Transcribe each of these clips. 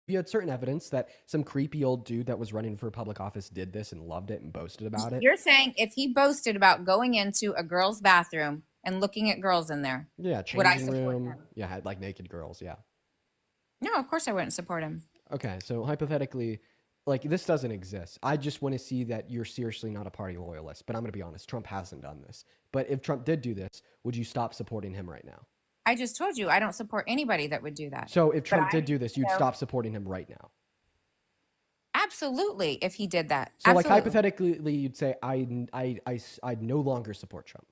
you had certain evidence that some creepy old dude that was running for public office did this and loved it and boasted about it. You're saying if he boasted about going into a girl's bathroom and looking at girls in there, Yeah, would I changing support room. him? Yeah, had like naked girls. Yeah. No, of course I wouldn't support him. Okay, so hypothetically, like this doesn't exist. I just want to see that you're seriously not a party loyalist. But I'm going to be honest, Trump hasn't done this. But if Trump did do this, would you stop supporting him right now? I just told you I don't support anybody that would do that. So if But Trump did do this, you'd know, stop supporting him right now. absolutely, if he did that. So like Absolutely. hypothetically, you'd say I no longer support Trump.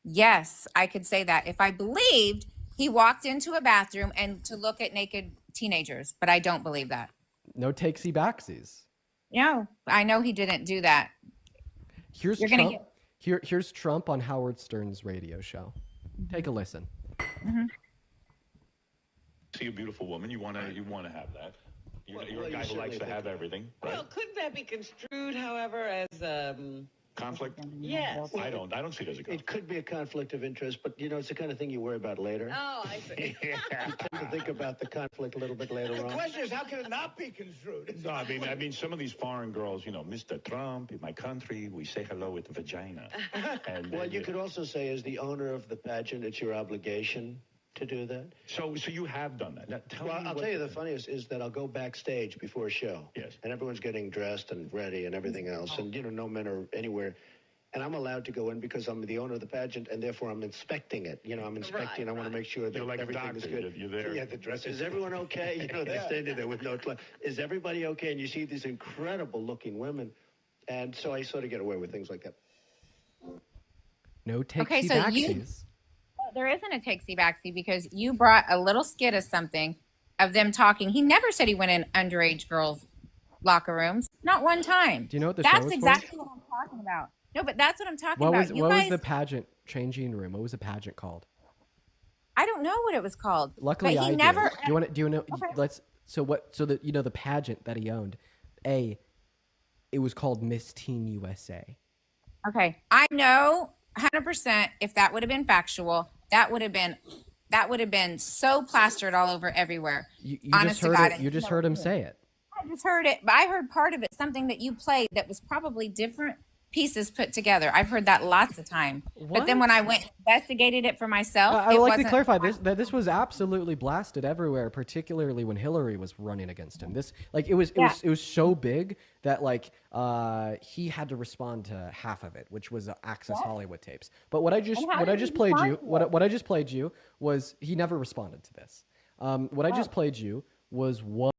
Yes, I could say that if I believed he walked into a bathroom and to look at naked teenagers, but I don't believe that. No takesy backsies. No, I know he didn't do that. Here's You're gonna Trump. get. Here's Trump on Howard Stern's radio show. Take a listen. See a beautiful woman, you want to have that. You're Well, a guy you who likes to certainly have think- everything, right? Well, couldn't that be construed, however, as Conflict? yes? I don't see it as a It conflict. could be a conflict of interest, but it's the kind of thing you worry about later. Oh, I see. You tend to think about the conflict a little bit later The on. question is, how can it not be construed? No, I mean, some of these foreign girls, Mr. Trump, in my country, we say hello with the vagina. And Well, you could also say, as the owner of the pageant, it's your obligation to do that. So you have done that. Now, tell Well, me I'll what tell you the funniest is that I'll go backstage before a show. Yes. And everyone's getting dressed and ready and everything else. And, no men are anywhere. And I'm allowed to go in because I'm the owner of the pageant, and therefore I'm inspecting it. I'm inspecting. Right, I want to make sure that You're like a everything is doctor. good. You're there. Yeah, the dress. Is everyone okay? They're standing there with no clothes. Is everybody okay? And you see these incredible-looking women, and so I sort of get away with things like that. No takesy Okay, so backsies. There isn't a takesy backsy because you brought a little skit of something of them talking. He never said he went in underage girls' locker rooms. Not one time. Do you know what the show That's was for? exactly what I'm talking about. No, but that's what I'm talking What about. was You what guys, was the pageant changing room? What was the pageant called? I don't know what it was called. Luckily, but he I never. do. Do you know? Okay. Let's. So what? So the pageant that he owned, it was called Miss Teen USA. Okay, I know 100%. If that would have been factual, that would have been so plastered all over everywhere. You Honest just to heard God, it. You just heard him say it. I just heard it, but I heard part of it, something that you played that was probably different pieces put together. I've heard that lots of time. But then when I went and investigated it for myself, I it would like to wasn't- clarify that this was absolutely blasted everywhere, particularly when Hillary was running against him. This it was so big that he had to respond to half of it, which was Access Hollywood tapes. But what I just played you what I just played you was he never responded to this. What I just played you was one